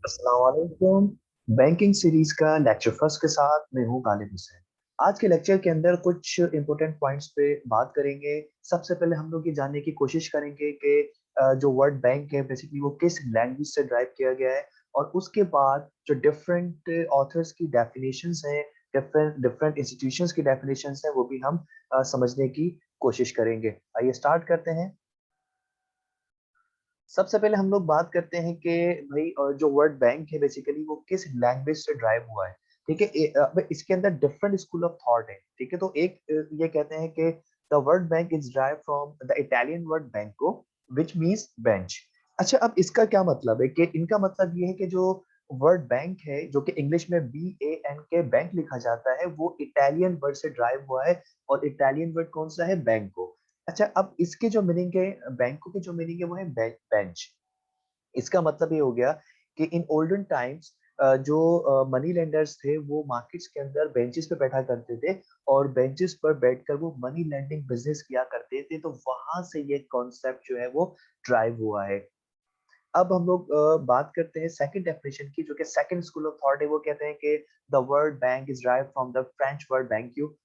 अस्सलाम वालेकुम। Banking series का लेक्चर फर्स्ट के साथ मैं हूँ गालिब हुसैन। आज के लेक्चर के अंदर कुछ इंपॉर्टेंट पॉइंट्स पे बात करेंगे। सबसे पहले हम लोग ये जानने की कोशिश करेंगे कि जो वर्ड बैंक है बेसिकली वो किस लैंग्वेज से ड्राइव किया गया है, और उसके बाद जो डिफरेंट ऑथर्स की डेफिनेशंस हैं, डिफरेंट डिफरेंट इंस्टीट्यूशंस की डेफिनेशंस हैं, वो भी हम समझने की कोशिश करेंगे। आइए स्टार्ट करते हैं। सबसे पहले हम लोग बात करते हैं कि भाई जो वर्ड बैंक है बेसिकली वो किस लैंग्वेज से ड्राइव हुआ है। ठीक है, अब इसके अंदर डिफरेंट स्कूल ऑफ थॉट है। ठीक है, तो एक ये कहते हैं कि the word bank is drive from the Italian word बैंको विच मींस बेंच। अच्छा, अब इसका क्या मतलब है कि इनका मतलब ये है कि जो वर्ड बैंक है जो कि इंग्लिश में BANK बैंक लिखा जाता है वो इटालियन वर्ड से ड्राइव हुआ है, और इटालियन वर्ड कौन सा है? बैंको। अच्छा, अब इसके जो मीनिंग है, बैंकों की जो मीनिंग है वो है बेंच। इसका मतलब ये हो गया कि इन ओल्डन टाइम्स जो मनी लेंडर्स थे वो मार्केट्स के अंदर बेंचेस पे बैठा करते थे, और बेंचेस पर बैठकर वो मनी लेंडिंग बिजनेस किया करते थे। तो वहां से ये कॉन्सेप्ट जो है वो ड्राइव हुआ है। अब हम लोग बात करते हैं सेकंड डेफिनेशन की, जो कि सेकंड स्कूल ऑफ थॉट है। वो कहते हैं कि the word bank is drive from the French word BenQ.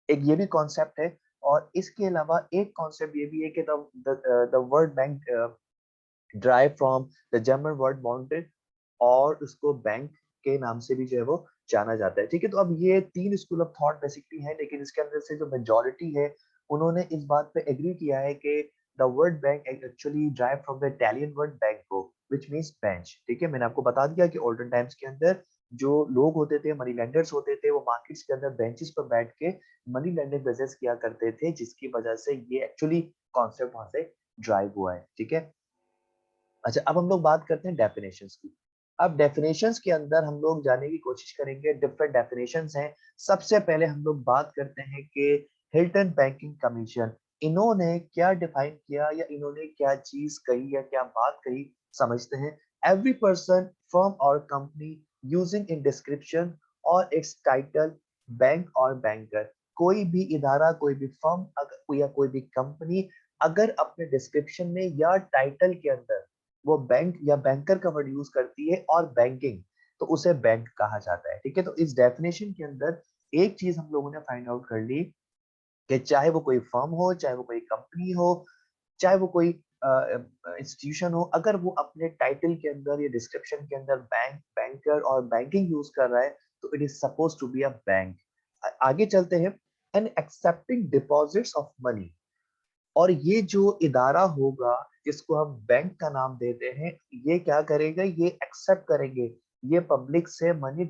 एक ये भी कॉन्सेप्ट है। और इसके अलावा एक कॉन्सेप्ट ये भी है कि the word bank drive from the German word mountain, और उसको बैंक के नाम से भी जो है वो जाना जाता है। ठीक है, तो अब ये तीन स्कूल ऑफ थॉट बेसिकली है, लेकिन इसके अंदर से जो मेजोरिटी है उन्होंने इस बात पे एग्री किया है कि the word bank actually drive from the Italian word बैंको विच मींस बेंच। ठीक है, मैंने आपको बता दिया कि ओल्डन टाइम्स के अंदर जो लोग होते थे, मनी लेंडर्स होते थे, वो मार्केट्स के अंदर बेंचेस पर बैठ के मनी लेंडिंग बिजनेस किया करते थे, जिसकी वजह से ये एक्चुअली कॉन्सेप्ट वहां से ड्राइव हुआ है। ठीक है। अच्छा, अब हम लोग बात करते हैं डेफिनेशंस की। अब डेफिनेशंस के अंदर हम लोग जाने की कोशिश करेंगे। डिफरेंट डेफिनेशंस हैं। सबसे पहले हम लोग बात करते हैं कि हिल्टन बैंकिंग कमीशन इन्होंने क्या डिफाइन किया, या इन्होंने क्या चीज कही या क्या बात कही, समझते हैं। एवरी पर्सन फर्म और कंपनी यूजिंग इन डिस्क्रिप्शन और इट्स टाइटल बैंक और बैंकर। कोई भी इदारा, कोई भी फर्म या कोई भी कंपनी अगर अपने डिस्क्रिप्शन में या टाइटल के अंदर वो बैंक या बैंकर का वर्ड यूज करती है और बैंकिंग, तो उसे बैंक कहा जाता है। ठीक है, तो इस डेफिनेशन के अंदर एक चीज हम लोगों ने फाइंड आउट कर ली कि चाहे वो कोई फर्म हो, चाहे वो कोई कंपनी हो, चाहे वो कोई इंस्टीट्यूशन हो, अगर वो अपने टाइटल के अंदर या डिस्क्रिप्शन के अंदर बैंक, बैंकर और बैंकिंग यूज कर रहा है, तो it is suppose to be a bank. आगे चलते हैं। And accepting deposits of money, और ये जो इदारा होगा जिसको हम बैंक का नाम देते हैं, ये क्या करेगा? ये एक्सेप्ट करेंगे, ये पब्लिक से मनी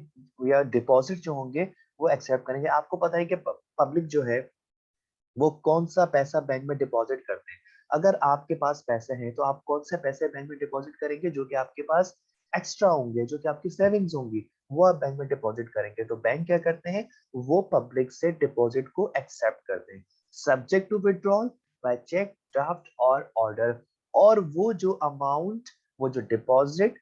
या डिपॉजिट जो होंगे वो एक्सेप्ट करेंगे। आपको पता है कि पब्लिक जो है वो कौन सा पैसा बैंक में डिपॉजिट करते हैं। अगर आपके पास पैसे हैं तो आप कौन से पैसे बैंक में डिपॉजिट करेंगे? जो कि आपके पास एक्स्ट्रा होंगे, जो कि आपकी सेविंग्स होंगी, वो आप बैंक में डिपॉजिट करेंगे। तो बैंक क्या करते हैं? वो पब्लिक से डिपॉजिट को एक्सेप्ट करते हैं, subject to withdrawal by cheque, draft और ऑर्डर। और वो जो अमाउंट, वो जो डिपॉजिट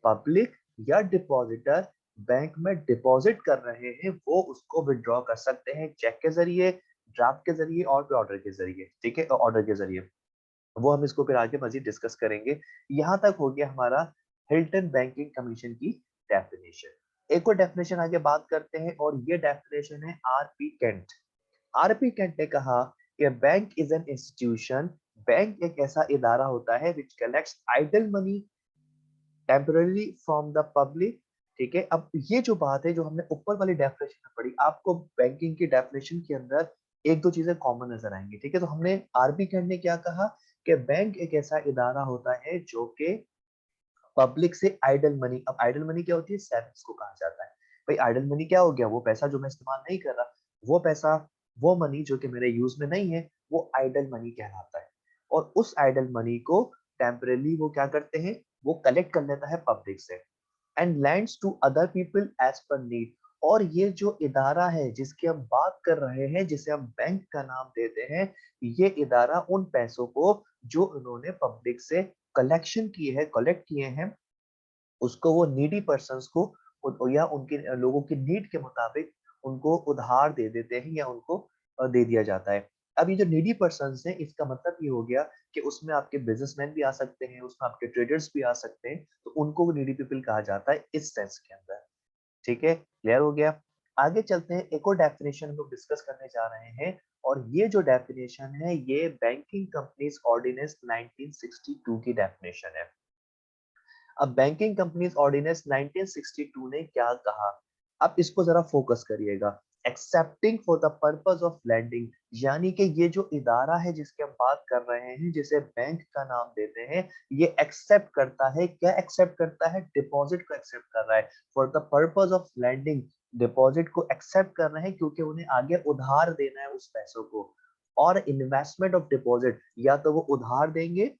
पब्लिक या डिपॉजिटर बैंक में डिपॉजिट कर रहे हैं, वो उसको विड्रॉ कर सकते हैं चेक के जरिए, ड्राफ्ट के जरिए और फिर ऑर्डर के जरिए। ठीक है, ऑर्डर के जरिए। वो हम इसको फिर आगे मजीद डिस्कस करेंगे। यहाँ तक हो गया हमारा हिल्टन बैंकिंग कमीशन की डेफिनेशन। एक और डेफिनेशन आगे बात करते हैं, और ये डेफिनेशन है RP केंट। RP केंट ने कहा कि bank is an institution, bank एक ऐसा इदारा होता है which collects idle money temporary from the public. ठीक है, अब ये जो बात है जो हमने ऊपर वाली डेफिनेशन में पढ़ी, आपको बैंकिंग की डेफिनेशन के अंदर एक दो चीजें कॉमन नजर आएंगी। ठीक है, तो हमने आरबी कैंट ने क्या कहा कि बैंक एक ऐसा इदारा होता है जो कि पब्लिक से आइडल मनी, अब आइडल मनी क्या होती है? सेविंग्स को कहा जाता है। भाई आइडल मनी क्या हो गया? वो पैसा जो मैं इस्तेमाल नहीं कर रहा, वो पैसा, वो मनी जो कि मेरे यूज में नहीं है, वो आइडल मनी कहलाता है। और उस आइडल मनी को टेम्परेली वो क्या करते हैं? वो कलेक्ट कर लेता है पब्लिक से, and lends to other people as per need. और ये जो इदारा है जिसकी हम बात कर रहे हैं, जिसे हम बैंक का नाम देते हैं, ये इदारा उन पैसों को जो उन्होंने पब्लिक से कलेक्शन किए हैं, कलेक्ट किए हैं, उसको वो नीडी पर्सन्स को या उनके लोगों की नीड के मुताबिक उनको उधार दे देते हैं, या उनको दे दिया जाता है। अब ये जो नीडी पर्सन्स हैं, इसका मतलब ये हो गया कि उसमें आपके बिजनेसमैन भी आ सकते हैं, उसमें आपके ट्रेडर्स भी आ सकते हैं, तो उनको वो नीडी पीपल कहा जाता है इस सेंस के अंदर। ठीक है, क्लियर हो गया। आगे चलते हैं, एक और डेफिनेशन हम लोग डिस्कस करने जा रहे हैं, और ये जो डेफिनेशन है ये बैंकिंग कंपनीज ऑर्डिनेंस 1962 की डेफिनेशन है। अब बैंकिंग कंपनीज ऑर्डिनेंस 1962 ने क्या कहा, अब इसको जरा फोकस करिएगा। Accepting for the purpose of lending, यानी कि ये जो इदारा है जिसकी हम बात कर रहे हैं, जिसे बैंक का नाम देते हैं, ये एक्सेप्ट करता है, क्या एक्सेप्ट करता है, डिपॉजिट को एक्सेप्ट कर रहा है। For the purpose of lending, deposit को एक्सेप्ट कर रहे हैं क्योंकि उन्हें आगे उधार देना है उस पैसों को। और इन्वेस्टमेंट ऑफ डिपॉजिट, या तो वो उधार देंगे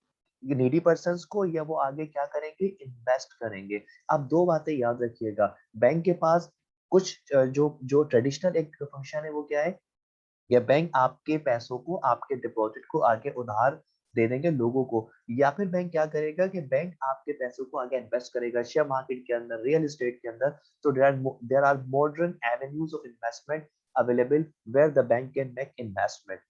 नीडी पर्सन्स को, या वो आगे क्या करेंगे, इन्वेस्ट करेंगे। अब दो बातें याद रखिएगा, बैंक के पास कुछ जो जो ट्रेडिशनल एक फंक्शन है वो क्या है, या बैंक आपके पैसों को, आपके डिपॉजिट को आगे उधार दे देंगे लोगों को, या फिर बैंक क्या करेगा कि बैंक आपके पैसों को आगे इन्वेस्ट करेगा शेयर मार्केट के अंदर, रियल एस्टेट के अंदर। तो there are modern avenues of investment available where the bank can make investment.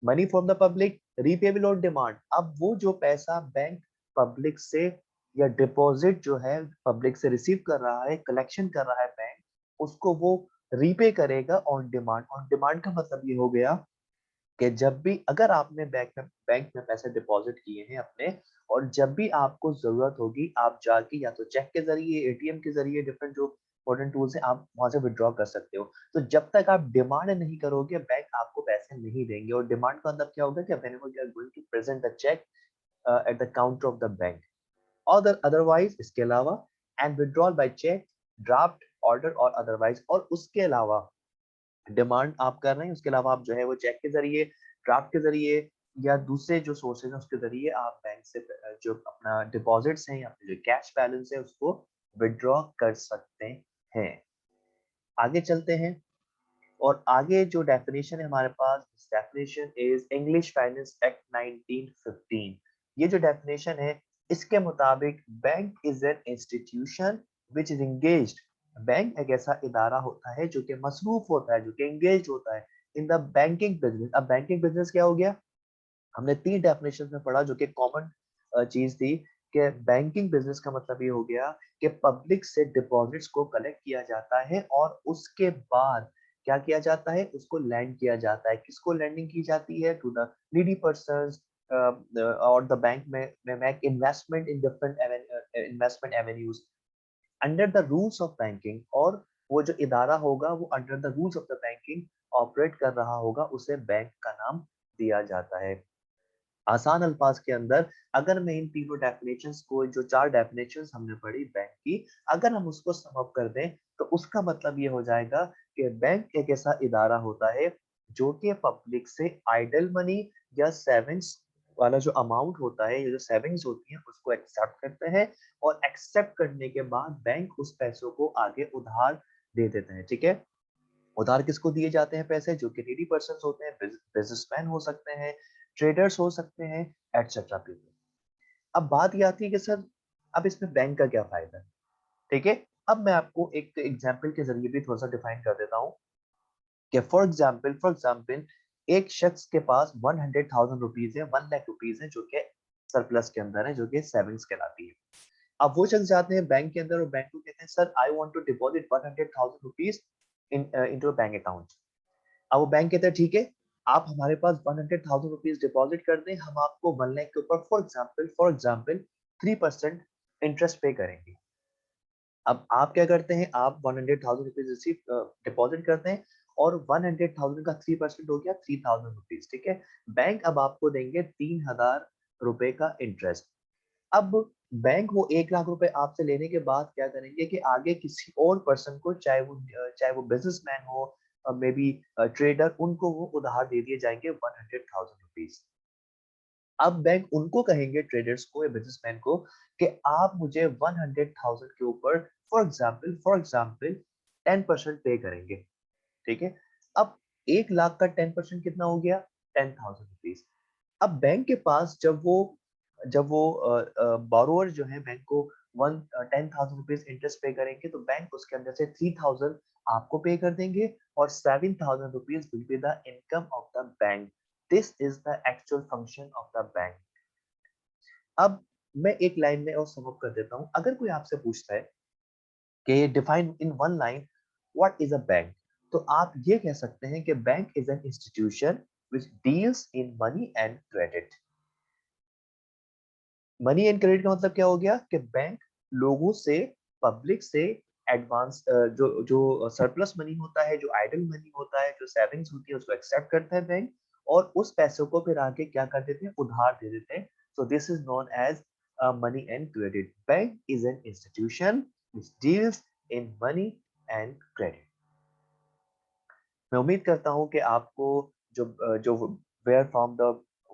Money from the public, repayable on demand. अब वो जो पैसा बैंक पब्लिक से, या डिपॉजिट जो है पब्लिक से रिसीव कर रहा है, कलेक्शन कर रहा है बैंक, उसको वो रीपे करेगा ऑन डिमांड। ऑन डिमांड का मतलब ये हो गया कि जब भी, अगर आपने बैंक में पैसे डिपॉजिट किए हैं अपने, और जब भी आपको जरूरत होगी, आप जाके या तो चेक के जरिए, एटीएम के जरिए, डिफरेंट जो मॉडर्न टूल्स हैं, आप वहां से विड्रॉ कर सकते हो। तो जब तक आप डिमांड नहीं करोगे, बैंक आपको पैसे नहीं देंगे। और डिमांड का मतलब क्या होगा कि whenever you are going to present the cheque at the counter of the bank, और अदरवाइज इसके अलावा, and withdrawal by cheque, draft, order और अदरवाइज। और उसके अलावा डिमांड आप कर रहे हैं, उसके अलावा आप जो है वो चेक के जरिए, ड्राफ्ट के जरिए, या दूसरे जो सोर्सेज हैं उसके जरिए आप बैंक से जो अपना डिपॉजिट्स हैं या फिर जो कैश बैलेंस है उसको विड्रॉ कर सकते हैं। आगे चलते हैं, और आगे जो डेफिनेशन है हमारे पास, definition is English finance act 1915। ये जो डेफिनेशन है, इसके मुताबिक bank is an institution which is engaged. Bank एक ऐसा इदारा होता है जो कि मसरूफ होता है, जो कि एंगेज होता है इन द बैंकिंग बिजनेस। अब बैंकिंग बिजनेस क्या हो गया, हमने तीन डेफिनेशन में पढ़ा जो कि कॉमन चीज थी, कि बैंकिंग बिजनेस का मतलब ये हो गया कि पब्लिक से डिपॉजिट्स को कलेक्ट किया जाता है, और उसके बाद क्या किया जाता है, उसको लैंड किया जाता है। किसको लैंडिंग की जाती है, टू द नीडी पर्सन्स, और द बैंक में make investment in different investment avenues under the rules of banking. और वो जो इदारा होगा वो under the rules of the banking operate कर रहा होगा, उसे बैंक का नाम दिया जाता है। आसान अल्फाज के अंदर, अगर मैं इन तीनों डेफिनेशंस को, जो चार डेफिनेशंस हमने पढ़ी बैंक की, अगर हम उसको सम अप कर दें, तो उसका मतलब ये हो जाएगा कि बैंक एक ऐसा इदारा होता है जो कि पब्लिक से आइडल मनी या सेविंग्स वाला जो अमाउंट होता है, ये जो सेविंग्स होती हैं, उसको एक्सेप्ट करते हैं, और एक्सेप्ट करने के बाद बैंक उस पैसों को आगे उधार दे देते हैं। ठीक है, उधार किसको दिए जाते हैं पैसे, जो कि नीडी पर्सन होते हैं, बिजनेसमैन हो सकते हैं, ट्रेडर्स हो सकते हैं, एटसेट्रा पीपल। अब बात ये आती है कि सर, अब इसमें बैंक का क्या फायदा है। ठीक है, अब मैं आपको एक एग्जांपल के जरिए भी थोड़ा सा डिफाइन कर देता हूँ कि फॉर एग्जांपल एक शख्स के पास 100,000 रुपीज है, 1 लाख रुपीज है, जो कि सरप्लस के अंदर है, जो कि सेविंग्स कहलाती है। अब वो शख्स जाते हैं बैंक के अंदर, और बैंक को कहते हैं, sir I want to deposit 100,000 rupees into bank account. अब वो बैंक कहता है, ठीक है, आप हमारे पास 100,000 रुपीज डिपॉजिट कर दें, हम आपको 1 लाख के ऊपर फॉर एग्जाम्पल 3% इंटरेस्ट पे करेंगे। अब आप क्या करते हैं, आप 100,000 रुपीज रिसीव डिपॉजिट करते हैं, और 100,000 का 3% हो गया 3,000 रुपीज। ठीक है, बैंक अब आपको देंगे 3,000 रुपए का इंटरेस्ट। अब बैंक वो 1 लाख रुपए आपसे लेने के बाद क्या करेंगे कि आगे किसी और पर्सन को, चाहे वो बिजनेसमैन हो, मे बी ट्रेडर, उनको वो उधार दे दिए जाएंगे 100,000 रुपीज। अब बैंक उनको कहेंगे, ट्रेडर्स को या बिजनेसमैन को, कि आप मुझे 100,000 के ऊपर फॉर एग्जाम्पल 10% पे करेंगे। ठीक है, अब 1 लाख का 10% कितना हो गया, 10,000 रुपीज। अब बैंक के पास जब वो बोरोवर जो है बैंक को 10,000 रुपीज इंटरेस्ट पे करेंगे, तो बैंक उसके अंदर से 3,000 आपको पे कर देंगे, और 7,000 rupees will be the income of the bank. This is the actual function of the bank. अब मैं एक लाइन में और सम अप कर देता हूँ। अगर कोई आपसे पूछता है कि define in one line what is a bank, तो आप ये कह सकते हैं कि bank is an institution which deals in money and credit. Money and credit का मतलब क्या हो गया कि बैंक लोगों से, पब्लिक से एडवांस, जो जो सरप्लस मनी होता है, जो आइडल मनी होता है, जो सेविंग्स होती है, उसको एक्सेप्ट करता है बैंक, और उस पैसों को फिर आगे क्या कर देते हैं, उधार दे देते हैं। So this is known as money and credit. Bank is an institution which deals in money and credit. मैं उम्मीद करता हूँ कि आपको जो where from the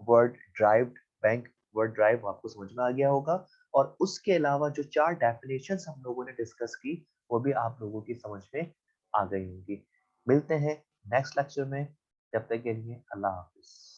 word derived, bank word derive आपको समझ में आ गया होगा, और उसके अलावा जो 4 डेफिनेशंस हम लोगों ने डिस्कस की वो भी आप लोगों की समझ में आ गई होंगी। मिलते हैं नेक्स्ट लेक्चर में, तब तक के लिए अल्लाह हाफिज।